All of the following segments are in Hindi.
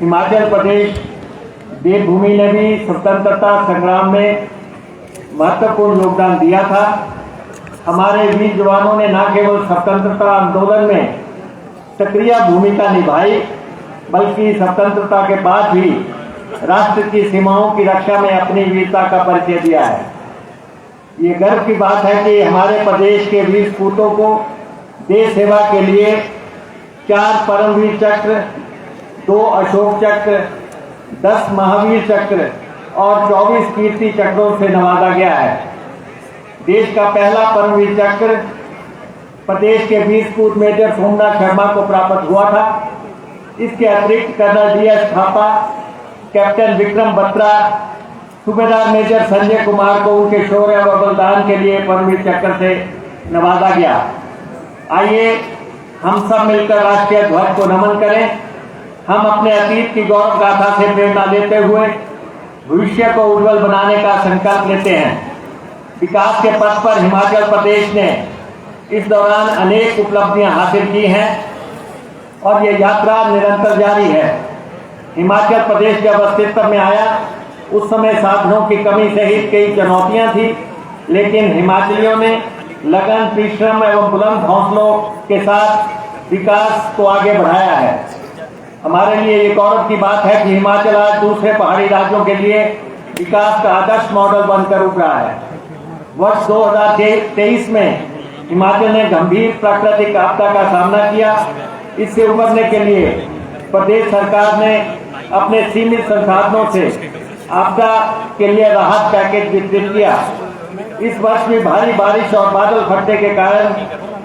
हिमाचल प्रदेश देवभूमि ने भी स्वतंत्रता संग्राम में महत्वपूर्ण योगदान दिया था। हमारे वीर जवानों ने न केवल स्वतंत्रता आंदोलन में सक्रिय भूमिका निभाई, बल्कि स्वतंत्रता के बाद भी राष्ट्र की सीमाओं की रक्षा में अपनी वीरता का परिचय दिया है। ये गर्व की बात है कि हमारे प्रदेश के वीर सपूतों को देश सेवा के लिए 4 परमवीर चक्र, 2 अशोक चक्र, 10 महावीर चक्र और 24 कीर्ति चक्रों से नवाजा गया है। देश का पहला परमवीर चक्र प्रदेश के वीर सपूत मेजर सोमनाथ शर्मा को प्राप्त हुआ था। इसके अतिरिक्त colonel DS Thapa, captain Vikram Batra, सूबेदार मेजर संजय कुमार को उनके शौर्य व बलिदान के लिए परमवीर चक्र से नवाजा गया। आइए हम सब मिलकर राष्ट्रीय ध्वज को नमन करें। हम अपने अतीत की गौरव गाथा से प्रेरणा लेते हुए भविष्य को उज्जवल बनाने का संकल्प लेते हैं। विकास के पथ पर हिमाचल प्रदेश ने इस दौरान अनेक उपलब्धियां हासिल की हैं और ये यात्रा निरंतर जारी है। हिमाचल प्रदेश जब अस्तित्व में आया उस समय साधनों की कमी सहित कई चुनौतियां थी, लेकिन हिमाचलियों ने लगन, परिश्रम एवं बुलंद हौसलों के साथ विकास को आगे बढ़ाया है। हमारे लिए ये गौरव की बात है कि हिमाचल आज दूसरे पहाड़ी राज्यों के लिए विकास का आदर्श मॉडल बनकर उभरा है। वर्ष 2023 में हिमाचल ने गंभीर प्राकृतिक आपदा का सामना किया। इससे उबरने के लिए प्रदेश सरकार ने अपने सीमित संसाधनों से आपदा के लिए राहत पैकेज वितरित किया। इस वर्ष भी भारी बारिश और बादल फटने के कारण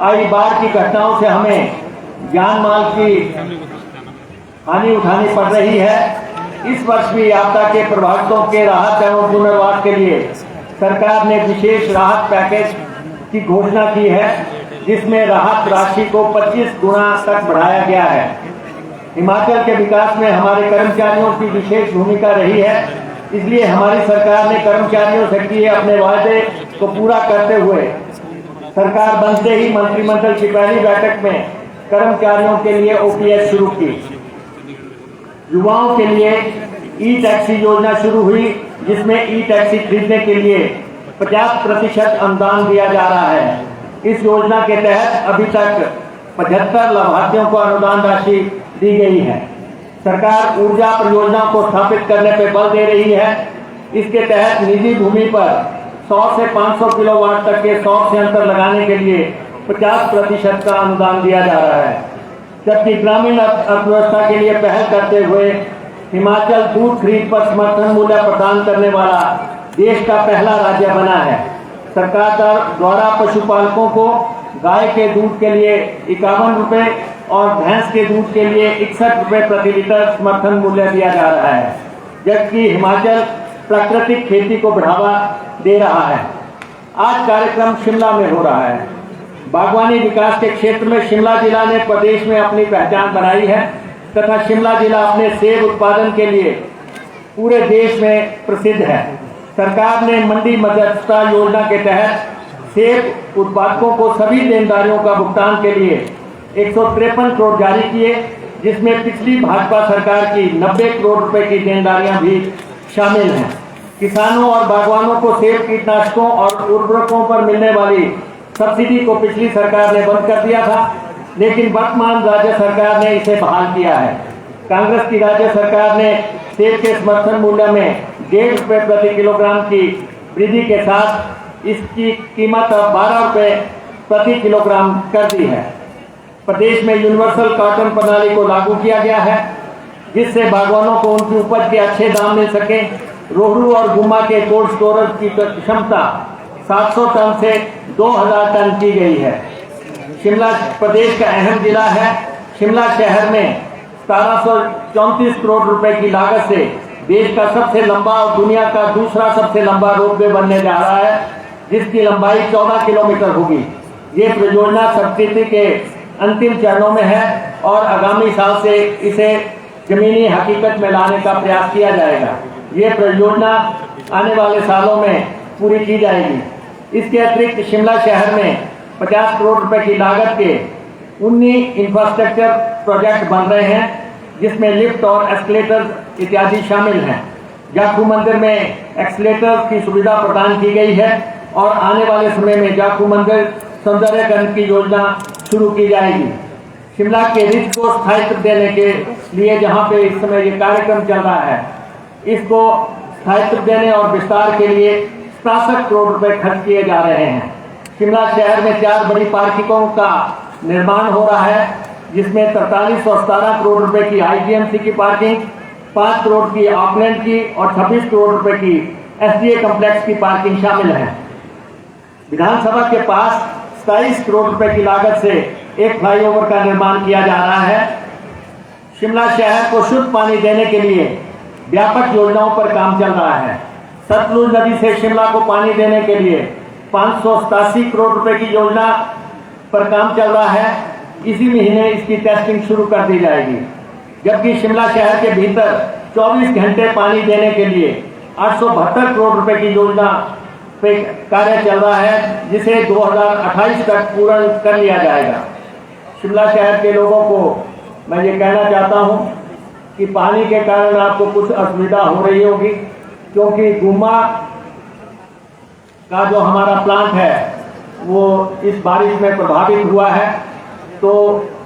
आई बाढ़ की घटनाओं से हमें जान माल की हानि उठानी पड़ रही है। इस वर्ष भी आपदा के प्रभावितों के राहत एवं पुनर्वास के लिए सरकार ने विशेष राहत पैकेज की घोषणा की है, जिसमें राहत राशि को 25 गुना तक बढ़ाया गया है। हिमाचल के विकास में हमारे कर्मचारियों की विशेष भूमिका रही है, इसलिए हमारी सरकार ने कर्मचारियों से किए अपने वायदे को पूरा करते हुए सरकार बनते ही मंत्रिमंडल की पहली बैठक में कर्मचारियों के लिए OPS शुरू की। युवाओं के लिए ई-टैक्सी योजना शुरू हुई, जिसमें ई-टैक्सी खरीदने के लिए 50% अनुदान दिया जा रहा है। इस योजना के तहत अभी तक 75 लाभार्थियों को अनुदान राशि दी गई है। सरकार ऊर्जा परियोजनाओं को स्थापित करने पर बल दे रही है। इसके तहत निजी भूमि पर 100 से 500 किलोवाट तक के सौर संयंत्र लगाने के लिए 50% का अनुदान दिया जा रहा है। जबकि ग्रामीण अर्थव्यवस्था के लिए पहल करते हुए हिमाचल दूध खरीद पर समर्थन मूल्य प्रदान करने वाला देश का पहला राज्य बना है। सरकार द्वारा पशुपालकों को गाय के दूध के लिए 51 रुपए और भैंस के दूध के लिए 61 रुपए प्रति लीटर समर्थन मूल्य दिया जा रहा है, जबकि हिमाचल प्राकृतिक खेती को बढ़ावा दे रहा है। आज कार्यक्रम शिमला में हो रहा है। बागवानी विकास के क्षेत्र में शिमला जिला ने प्रदेश में अपनी पहचान बनाई है तथा शिमला जिला अपने सेब उत्पादन के लिए पूरे देश में प्रसिद्ध है। सरकार ने मंडी मध्यस्थता योजना के तहत सेब उत्पादकों को सभी देनदारियों का भुगतान के लिए 153 करोड़ जारी किए, जिसमें पिछली भाजपा सरकार की 90 करोड़ रुपए की देनदारियां भी शामिल हैं। किसानों और बागवानों को सेब कीटनाशकों और उर्वरकों पर मिलने वाली सब्सिडी को पिछली सरकार ने बंद कर दिया था, लेकिन वर्तमान राज्य सरकार ने इसे बहाल किया है। कांग्रेस की राज्य सरकार ने सेब के समर्थन मूल्य में 1.5 रुपए प्रति किलोग्राम की वृद्धि के साथ इसकी कीमत 12 रुपए प्रति किलोग्राम कर दी है। प्रदेश में यूनिवर्सल कॉटन प्रणाली को लागू किया गया है, जिससे बागवानों को उनकी उपज के अच्छे दाम मिल सके। रोहड़ू और गुम्मा के कोल्ड स्टोरेज की क्षमता 700 टन से 2000 टन की गई है। शिमला प्रदेश का अहम जिला है। शिमला शहर में 1734 करोड़ रुपए की लागत से देश का सबसे लंबा और दुनिया का दूसरा सबसे लंबा रोपवे बनने जा रहा है, जिसकी लंबाई 14 किलोमीटर होगी। ये परियोजना सब्सिडी के अंतिम चरणों में है और आगामी साल से इसे जमीनी हकीकत में लाने का प्रयास किया जाएगा। ये परियोजना आने वाले सालों में पूरी की जाएगी। इसके अतिरिक्त शिमला शहर में 50 करोड़ रुपए की लागत के 19 इंफ्रास्ट्रक्चर प्रोजेक्ट बन रहे हैं, जिसमें लिफ्ट और एस्केलेटर इत्यादि शामिल हैं। जाखू मंदिर में एस्केलेटर की सुविधा प्रदान की गई है और आने वाले समय में जाखू मंदिर सौंदर्यकरण की योजना शुरू की जाएगी। शिमला के रिच को स्थायित्व देने के लिए जहां पे इस समय ये कार्यक्रम चल रहा है, इसको स्थायित्व देने और विस्तार के लिए 67 करोड़ रुपए खर्च किए जा रहे हैं। शिमला शहर में 4 बड़ी पार्किंगों का निर्माण हो रहा है, जिसमें 4317 करोड़ रुपए की आईजीएमसी की पार्किंग, 5 करोड़ की ऑकलैंड की और 26 करोड़ रुपए की एसडीए कॉम्प्लेक्स की पार्किंग शामिल है। विधानसभा के पास 27 करोड़ रुपए की लागत से एक फ्लाईओवर का निर्माण किया जा रहा है। शिमला शहर को शुद्ध पानी देने के लिए व्यापक योजनाओं पर काम चल रहा है। सतलुज नदी से शिमला को पानी देने के लिए 587 करोड़ रुपए की योजना पर काम चल रहा है। इसी महीने इसकी टेस्टिंग शुरू कर दी जाएगी। जबकि शिमला शहर के भीतर 24 घंटे पानी देने के लिए 872 करोड़ रुपए की योजना पे कार्य चल रहा है, जिसे 2028 तक पूर्ण कर लिया जाएगा। शिमला शहर के लोगों को मैं ये कहना चाहता हूँ कि पानी के कारण आपको कुछ असुविधा हो रही होगी, क्योंकि गुम्मा का जो हमारा प्लांट है वो इस बारिश में प्रभावित हुआ है। तो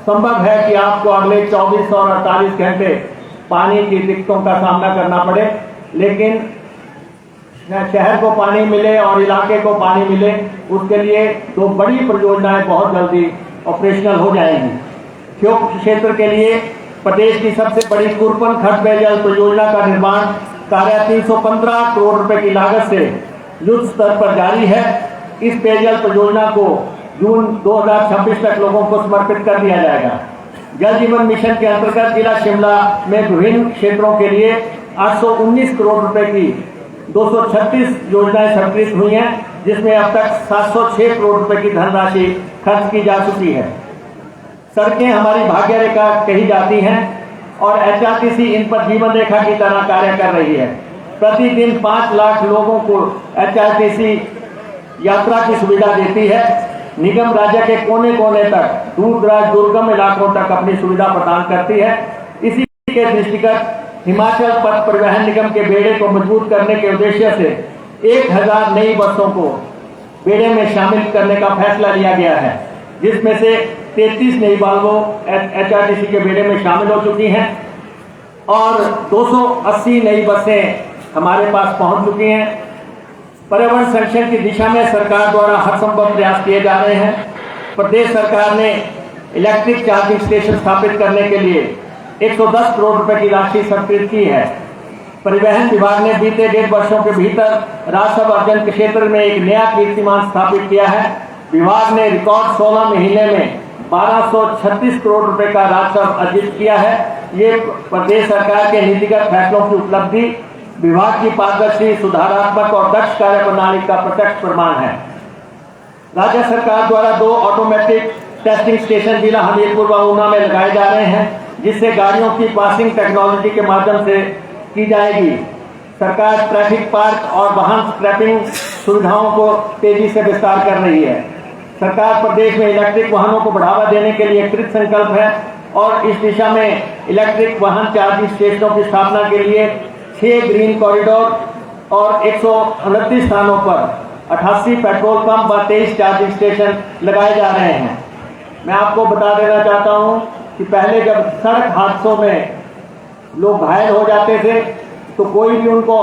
संभव है कि आपको अगले 24 और 48 घंटे पानी की दिक्कतों का सामना करना पड़े, लेकिन शहर को पानी मिले और इलाके को पानी मिले, उसके लिए 2 बड़ी परियोजनाएं बहुत जल्दी ऑपरेशनल हो जाएंगी। ठियोग क्षेत्र के लिए प्रदेश की सबसे बड़ी कुरपन खट पेयजल परियोजना का निर्माण कार्य 315 करोड़ रुपए की लागत से युद्ध स्तर पर जारी है। इस पेयजल परियोजना को जून 2026 तक लोगों को समर्पित कर दिया जाएगा। जल जीवन मिशन के अंतर्गत जिला शिमला में विभिन्न क्षेत्रों के लिए 819 करोड़ रुपए की 236 योजनाएं स्वीकृत हुई हैं, जिसमें अब तक 706 करोड़ रुपए की धनराशि खर्च की जा चुकी है। सड़कें हमारी भाग्य रेखा कही जाती हैं और एचआरटीसी इन पर जीवन रेखा की तरह कार्य कर रही है। प्रतिदिन 5 लाख लोगों को एचआरटीसी यात्रा की सुविधा देती है। निगम राज्य के कोने कोने तक, दूर दराज दुर्गम इलाकों तक अपनी सुविधा प्रदान करती है। इसी के दृष्टिगत हिमाचल पथ परिवहन निगम के बेड़े को मजबूत करने के उद्देश्य से 1000 नई बसों को बेड़े में शामिल करने का फैसला लिया गया है, जिसमें से 33 नई वाल्वो एचआरटीसी के बेड़े में शामिल हो चुकी हैं और 280 नई बसें हमारे पास पहुंच चुकी हैं। पर्यावरण संरक्षण की दिशा में सरकार द्वारा हर संभव प्रयास किए जा रहे हैं। प्रदेश सरकार ने इलेक्ट्रिक चार्जिंग स्टेशन स्थापित करने के लिए 110 करोड़ रुपए की राशि स्वीकृत की है। परिवहन विभाग ने बीते 1.5 वर्षों के भीतर राजस्व अर्जन के क्षेत्र में एक नया कीर्तिमान स्थापित किया है। विभाग ने रिकॉर्ड 16 महीने में 1236 करोड़ रुपए का राजस्व अर्जित किया है। ये प्रदेश सरकार के नीतिगत फैसलों की उपलब्धि, विभाग की पारदर्शी, सुधारात्मक और दक्ष कार्य प्रणाली का प्रत्यक्ष प्रमाण है। राज्य सरकार द्वारा 2 ऑटोमेटिक टेस्टिंग स्टेशन जिला हमीरपुर व ऊना में लगाए जा रहे हैं, जिससे गाड़ियों की पासिंग टेक्नोलॉजी के माध्यम से की जाएगी। सरकार ट्रैफिक पार्क और वाहन स्क्रैपिंग सुविधाओं को तेजी से विस्तार कर रही है। सरकार प्रदेश में इलेक्ट्रिक वाहनों को बढ़ावा देने के लिए कृत संकल्प है और इस दिशा में इलेक्ट्रिक वाहन चार्जिंग स्टेशनों की स्थापना के लिए 6 ग्रीन कॉरिडोर और 129 स्थानों पर 88 पेट्रोल पंप व 23 चार्जिंग स्टेशन लगाए जा रहे हैं। मैं आपको बता देना चाहता हूं कि पहले जब सड़क हादसों में लोग घायल हो जाते थे तो कोई भी उनको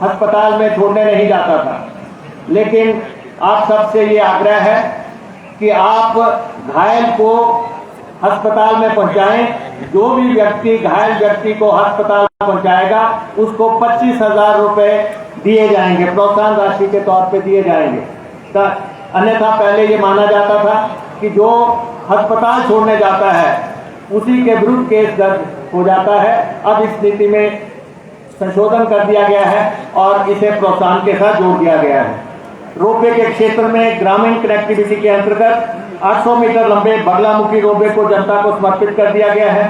अस्पताल में छोड़ने नहीं जाता था, लेकिन आप सबसे ये आग्रह है कि आप घायल को अस्पताल में पहुंचाएं। जो भी व्यक्ति घायल व्यक्ति को अस्पताल पहुंचाएगा उसको 25,000 रुपए दिए जाएंगे, प्रोत्साहन राशि के तौर पे दिए जाएंगे। अन्यथा पहले ये माना जाता था कि जो अस्पताल छोड़ने जाता है उसी के विरुद्ध केस दर्ज हो जाता है। अब इस नीति में संशोधन कर दिया गया है और इसे प्रोत्साहन के साथ जोड़ दिया गया है। रोपवे के क्षेत्र में ग्रामीण कनेक्टिविटी के अंतर्गत 800 मीटर लंबे बगलामुखी रोपवे को जनता को समर्पित कर दिया गया है।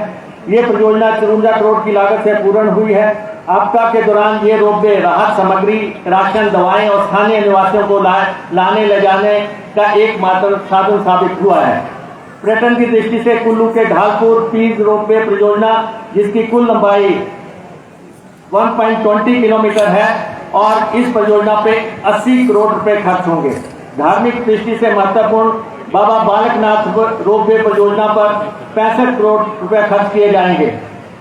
ये परियोजना 54 करोड़ की लागत से पूर्ण हुई है। आपदा के दौरान ये रोपवे राहत सामग्री, राशन, दवाएं और स्थानीय निवासियों को लाने ले जाने का एकमात्र साधन साबित हुआ है। पर्यटन की दृष्टि से कुल्लू के ढालपुर पीज रोपवे परियोजना, जिसकी कुल लंबाई 1.20 किलोमीटर है और इस परियोजना पे 80 करोड़ रुपए खर्च होंगे। धार्मिक दृष्टि से महत्वपूर्ण बाबा बालकनाथ रोपवे परियोजना पर 65 करोड़ रुपए खर्च किए जाएंगे।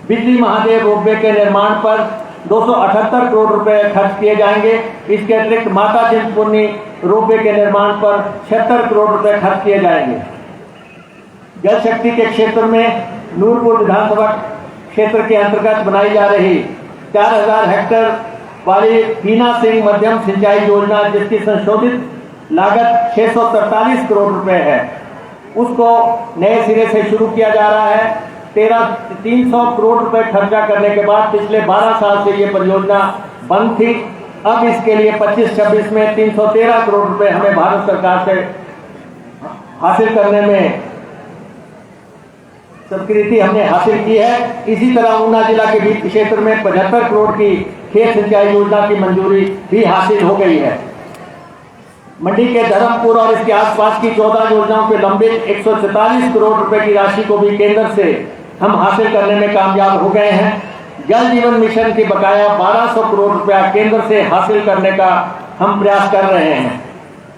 बिजली महादेव रोपवे के निर्माण पर 278 करोड़ रुपए खर्च किए जाएंगे। इसके अतिरिक्त माता चिंतपूर्णी रोपवे के निर्माण पर 76 करोड़ रुपए खर्च किए जाएंगे। जल शक्ति के क्षेत्र में नूरपुर विधानसभा क्षेत्र के अंतर्गत बनाई जा रही 4000 हेक्टेयर वाली बीना सिंह मध्यम सिंचाई योजना, जिसकी संशोधित लागत 643 करोड़ रुपए है, उसको नए सिरे से शुरू किया जा रहा है। 300 करोड़ रुपए खर्चा करने के बाद पिछले 12 साल से ये परियोजना बंद थी। अब इसके लिए 25-26 में 313 करोड़ रुपए हमें भारत सरकार से हासिल करने में स्वीकृति हमने हासिल की है। इसी तरह ऊना जिला के बीच क्षेत्र में 75 करोड़ की खेत सिंचाई योजना की मंजूरी भी हासिल हो गई है। मंडी के धर्मपुर और इसके आसपास की 14 योजनाओं के लंबित 144 करोड़ रुपए की राशि को भी केंद्र से हम हासिल करने में कामयाब हो गए हैं। जल जीवन मिशन की बकाया 1200 करोड़ रुपया केंद्र से हासिल करने का हम प्रयास कर रहे हैं।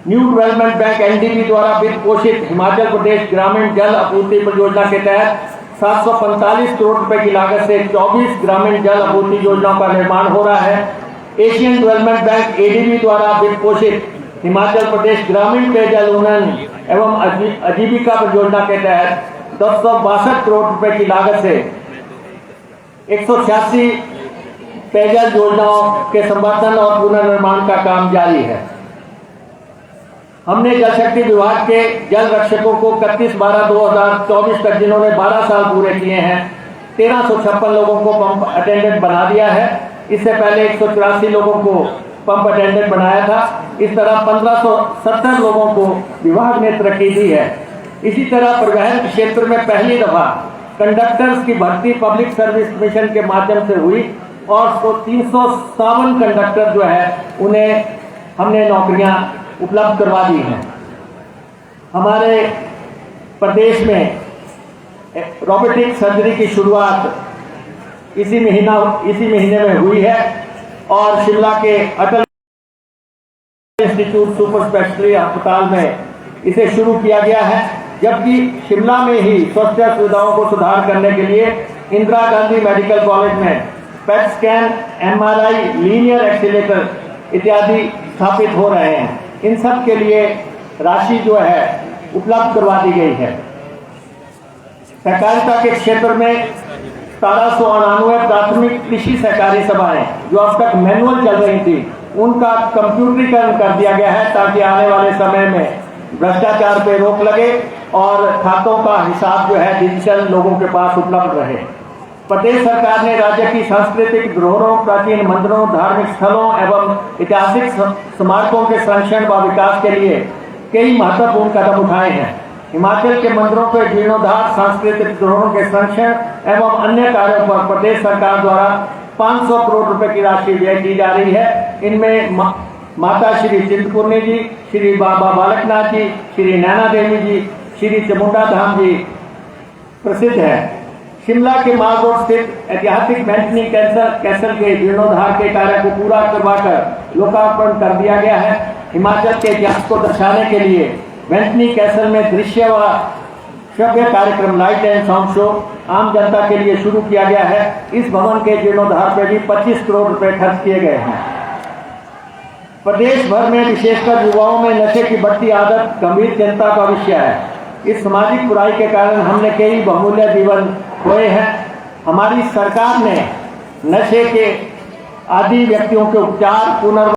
न्यू डेवलपमेंट बैंक एनडीबी द्वारा वित्त पोषित हिमाचल प्रदेश ग्रामीण जल आपूर्ति परियोजना के तहत 745 करोड़ रुपए की लागत से 24 ग्रामीण जल आपूर्ति योजनाओं का निर्माण हो रहा है। एशियन डेवलपमेंट बैंक एडीबी द्वारा वित्त पोषित हिमाचल प्रदेश ग्रामीण पेयजल उन्नयन एवं आजीविका परियोजना के तहत 262 करोड़ रुपए की लागत से 186 पेयजल योजनाओं के संवर्धन और पुनर्निर्माण का काम जारी है। हमने जल शक्ति विभाग के जल रक्षकों को 31/12/2024 तक, जिन्होंने 12 साल पूरे किए हैं, 1356 लोगों को पंप अटेंडेंट बना दिया है। इससे पहले 184 लोगों को पंप अटेंडेंट बनाया था। इस तरह 1570 लोगों को विभाग ने तरक्की दी है। इसी तरह परिवहन क्षेत्र में पहली दफा कंडक्टर्स की भर्ती पब्लिक सर्विस कमीशन के माध्यम से हुई और 357 कंडक्टर जो है उन्हें हमने नौकरियां उपलब्ध करवा दी हैं। हमारे प्रदेश में रोबोटिक सर्जरी की शुरुआत इसी महीने में हुई है और शिमला के अटल इंस्टीट्यूट सुपर स्पेशलिटी अस्पताल में इसे शुरू किया गया है। जबकि शिमला में ही स्वास्थ्य सुविधाओं को सुधार करने के लिए इंदिरा गांधी मेडिकल कॉलेज में PET scan, MRI, linear accelerator इत्यादि स्थापित हो रहे हैं। इन सब के लिए राशि जो है उपलब्ध करवा दी गई है। सहकारिता के क्षेत्र में 1799 प्राथमिक कृषि सहकारी सभाएं जो अब तक मैनुअल चल रही थी, उनका कंप्यूटरीकरण कर दिया गया है ताकि आने वाले समय में भ्रष्टाचार पे रोक लगे और खातों का हिसाब जो है डिजिटल लोगों के पास उपलब्ध रहे। प्रदेश सरकार ने राज्य की सांस्कृतिक धरोहरों, प्राचीन मंदिरों, धार्मिक स्थलों एवं ऐतिहासिक स्मारकों के संरक्षण व विकास के लिए कई महत्वपूर्ण कदम उठाए हैं। हिमाचल के मंदिरों के जीर्णोद्धार, सांस्कृतिक धरोहरों के संरक्षण एवं अन्य कार्यों पर प्रदेश सरकार द्वारा 500 करोड़ रुपए की राशि व्यय की जा रही है। इनमें माता श्री चिंतपूर्णी जी, श्री बाबा बालकनाथ जी, श्री नैना देवी जी, श्री चामुंडा धाम जी प्रसिद्ध है। शिमला के माल रोड स्थित ऐतिहासिक बैंटनी कैसल के जीर्णोद्धार के कार्य को पूरा करवाकर लोकार्पण कर दिया गया है। हिमाचल के इतिहास को दर्शाने के लिए बैंटनी कैसल में दृश्य व श्रव्य कार्यक्रम लाइट एंड साउंड शो आम जनता के लिए शुरू किया गया है। इस भवन के जीर्णोद्धार पर भी 25 करोड़ रुपए खर्च किए गए हैं। प्रदेश भर में विशेषकर युवाओं में नशे की बढ़ती आदत गंभीर चिंता का विषय है। इस सामाजिक बुराई के कारण हमने कई बहुमूल्य जीवन खोए हैं। हमारी सरकार ने नशे के आदि व्यक्तियों के उपचार, पुनर्वास